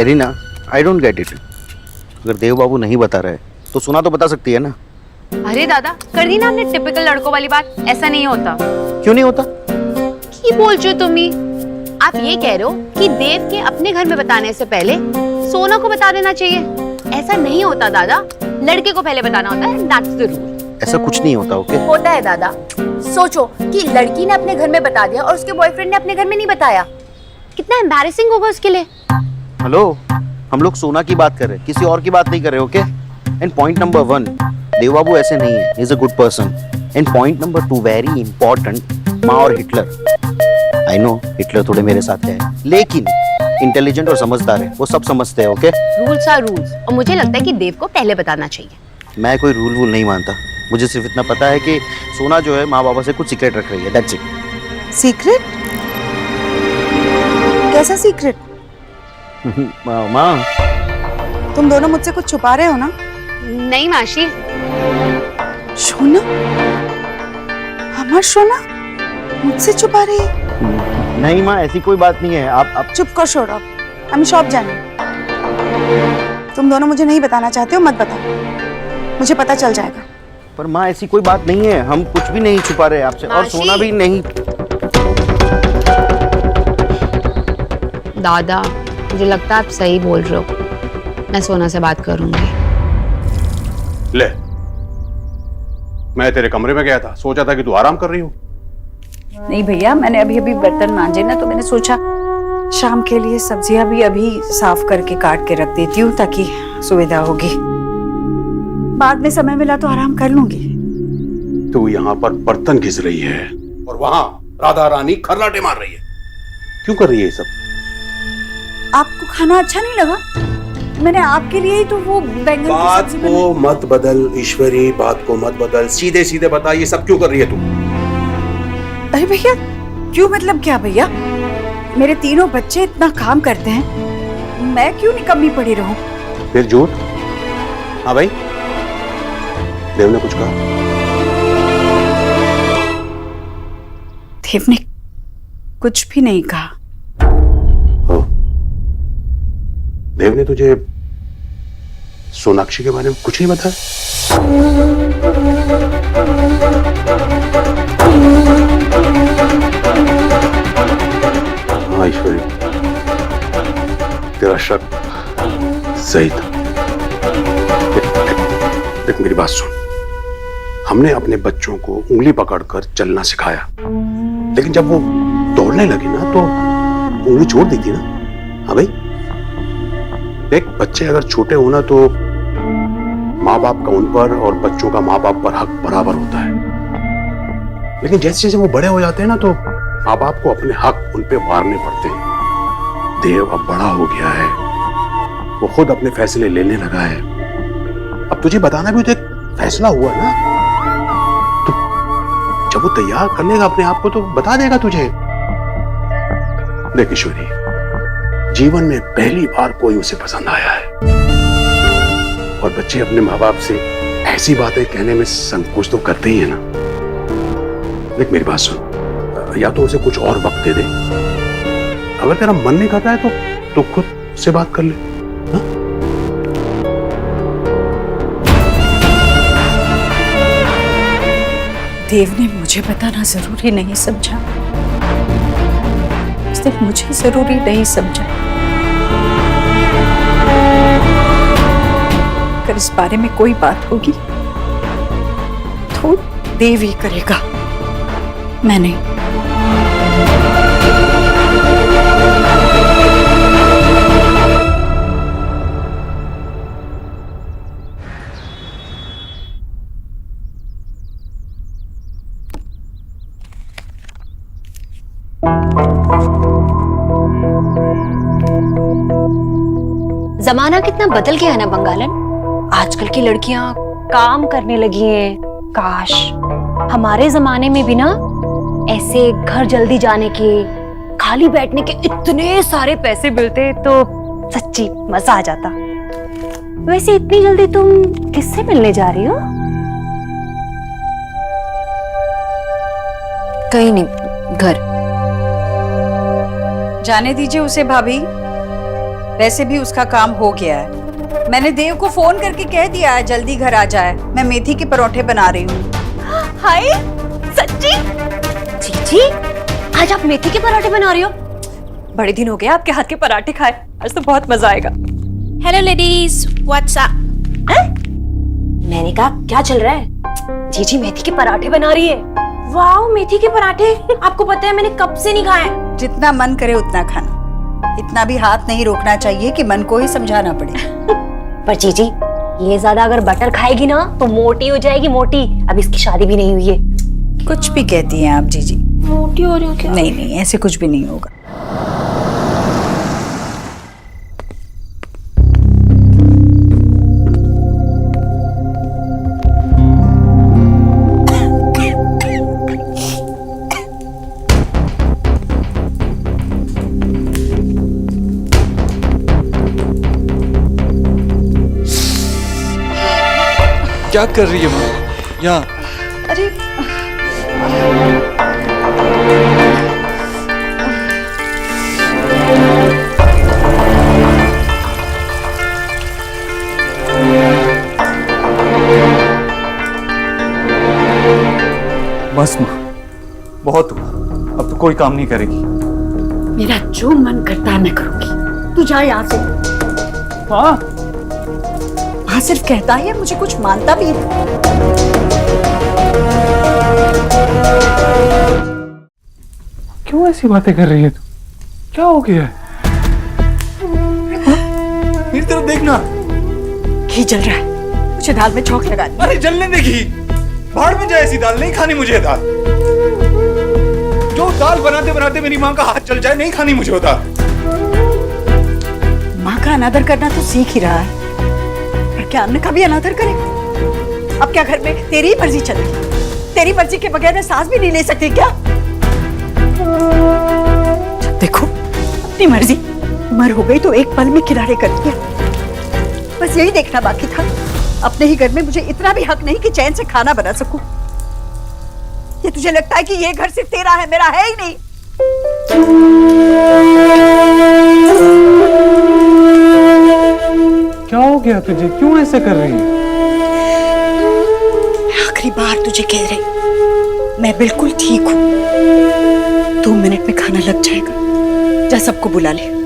Arena, I don't get it. अगर देव बाबू नहीं बता रहे तो सोना तो बता सकती है ना। अरे दादा, कर दी ना हमने टिपिकल लड़कों वाली बात। ऐसा नहीं होता। क्यों नहीं होता? की बोल चो तुम्ही? आप ये कह रहे हो कि देव के अपने घर में बताने से पहले सोना को बता देना चाहिए। ऐसा नहीं होता दादा, लड़के को पहले बताना होता है। That's the rule. ऐसा कुछ नहीं होता। ओके होता है दादा। सोचो कि लड़की ने अपने घर में बता दिया और उसके बॉयफ्रेंड ने अपने घर में नहीं बताया, कितना एम्बैरेसिंग होगा उसके लिए। हेलो, हम लोग सोना की बात कर रहे हैं, किसी और की बात नहीं कर रहे। ओके एंड पॉइंट नंबर 1, देव बाबू ऐसे नहीं है, he is a good person. And point number 2 very important, माँ और हिटलर। आई नो हिटलर थोड़े मेरे साथ है, लेकिन इंटेलिजेंट और समझदार है, वो सब समझते हैं। ओके रूल्स आर रूल्स, और मुझे लगता है कि देव को पहले बताना चाहिए। मैं कोई रूल वूल नहीं मानता, मुझे सिर्फ इतना पता है कि सोना जो है माँ बाबा से कुछ सीक्रेट रख रही है। That's it. सीक्रेट? कैसा सीक्रेट? माँ, तुम दोनों मुझसे कुछ छुपा रहे हो ना? नहीं माशी। सोना, हमार सोना मुझसे छुपा रही है? नहीं माँ, ऐसी कोई बात नहीं है। आप चुप कर छोड़ो, हम शॉप जाने। तुम दोनों मुझे नहीं बताना चाहते हो, मत बताओ, मुझे पता चल जाएगा। पर माँ ऐसी कोई बात नहीं है, हम कुछ भी नहीं छुपा रहे आपसे, और मासी। सोना भी नहीं। दादा, मुझे लगता है आप सही बोल रहे हो। मैं सोना से बात करूंगी। ले, मैं तेरे कमरे में गया था, सोचा था कि तू आराम कर रही हो। नहीं भैया, मैंने अभी अभी बर्तन मांजे ना, तो मैंने सोचा शाम के लिए सब्जियां भी अभी साफ करके काट के रख देती हूँ ताकि सुविधा होगी। बाद में समय मिला तो आराम कर लूंगी। तू यहाँ पर बर्तन घिस रही है और वहां राधा रानी खर्राटे मार रही है। क्यों कर रही है ये सब? आपको खाना अच्छा नहीं लगा? मैंने आपके लिए ही तो वो बैंगन की बात सब्जी को मत बदल ईश्वरी, बात को मत बदल, सीधे सीधे बता ये सब क्यों कर रही है तू? अरे भैया, क्यों मतलब क्या भैया? मेरे तीनों बच्चे इतना काम करते हैं, मैं क्यों निकम्मी पड़ी रहूं? फिर झूठ? हाँ भाई, देव ने कुछ कहा? देव ने कुछ भी नहीं कहा। हो, देव ने तुझे सोनाक्षी के बारे में कुछ नहीं बताया? हाँ ईश्वरी, तेरा शक सही था। देख मेरी बात सुन, हमने अपने बच्चों को उंगली पकड़कर चलना सिखाया, लेकिन जब वो दौड़ने लगे ना तो उंगली छोड़ दी थी ना। हाँ भाई, देख बच्चे अगर छोटे हो ना तो माँ बाप का उन पर और बच्चों का माँ बाप पर हक बराबर होता है, लेकिन जैसे जैसे वो बड़े हो जाते हैं ना तो माँ बाप को अपने हक उन पे वारने पड़ते हैं। देव अब बड़ा हो गया है, वो खुद अपने फैसले लेने लगा है। अब तुझे बताना भी तो एक फैसला हुआ ना, तो जब वो तैयार कर लेगा अपने आप को तो बता देगा तुझे। देख ईश्वरी, जीवन में पहली बार कोई उसे पसंद आया है, और बच्चे अपने माँ बाप से ऐसी बातें कहने में संकोच तो करते ही है ना। देख मेरी बात सुन, या तो उसे कुछ और वक्त दे दे, अगर तेरा मन नहीं करता है तो खुद से बात कर ले। हाँ? देव ने मुझे बताना जरूरी नहीं समझा, उसने मुझे जरूरी नहीं समझा। अगर इस बारे में कोई बात होगी तो देव ही करेगा, मैं नहीं। जमाना कितना बदल गया है ना बंगालन। आजकल की लड़कियां काम करने लगी हैं। काश हमारे जमाने में भी ना ऐसे घर जल्दी जाने के, खाली बैठने के इतने सारे पैसे मिलते तो सच्ची मजा आ जाता। वैसे इतनी जल्दी तुम किससे मिलने जा रही हो? कहीं नहीं, घर। जाने दीजिए उसे भाभी, वैसे भी उसका काम हो गया है। मैंने देव को फोन करके कह दिया है जल्दी घर आ जाए। मैं मेथी के परोठे बना रही हूँ। हाय सच्ची? जीजी आज आप मेथी के पराठे बना रही हो? बड़े दिन हो गए आपके हाथ के पराठे खाए, आज तो बहुत मजा आएगा। Hello ladies, what's up? मैंने कहा क्या चल रहा है? जीजी मेथी के पराठे बना रही है। वाओ, मेथी के पराठे! आपको पता है मैंने कब से नहीं खाए। जितना मन करे उतना खाना, इतना भी हाथ नहीं रोकना चाहिए कि मन को ही समझाना पड़े। पर जीजी ये ज्यादा अगर बटर खाएगी ना तो मोटी हो जाएगी, मोटी। अब इसकी शादी भी नहीं हुई है। कुछ भी कहती हैं आप जीजी। मोटी हो रही हो क्या? नहीं नहीं, ऐसे कुछ भी नहीं होगा। क्या कर रही है माँ यहाँ? अरे बस माँ, बहुत हुआ, अब तो कोई काम नहीं करेगी। मेरा जो मन करता है मैं करूंगी। तू जा यहाँ से। माँ हाँ, सिर्फ कहता है, मुझे कुछ मानता भी है। क्यों ऐसी बातें कर रही है तू? क्या हो गया है? मेरी तरफ देखना। घी जल रहा है, मुझे दाल में छौंक लगा दी। अरे जलने दे घी, भाड़ में जाए ऐसी दाल, नहीं खानी मुझे ये दाल। जो दाल बनाते बनाते मेरी माँ का हाथ जल जाए, नहीं खानी मुझे वो दाल। माँ का अनादर करना तो सीख ही रहा है, पर क्या अन्य का भी अनादर करे? अब क्या घर में तेरी ही मर्जी चलेगी? तेरी मर्जी के बगैर मैं सांस भी नहीं ले सकती क्या? देखो, अपनी मर्जी मर हो गई तो एक पल में किनारे कर दिया। बस यही देखना बाकी था, अपने ही घर में मुझे इतना भी हक नहीं कि चैन से खाना बना सकूं। ये तुझे लगता है कि ये घर सिर्फ तेरा है, मेरा है ही नहीं? क्या हो गया तुझे? क्यों ऐसे कर रही है? आखिरी बार तुझे कह रही, मैं बिल्कुल ठीक हूँ। 2 मिनट में खाना लग जाएगा। जा सबको बुला ले।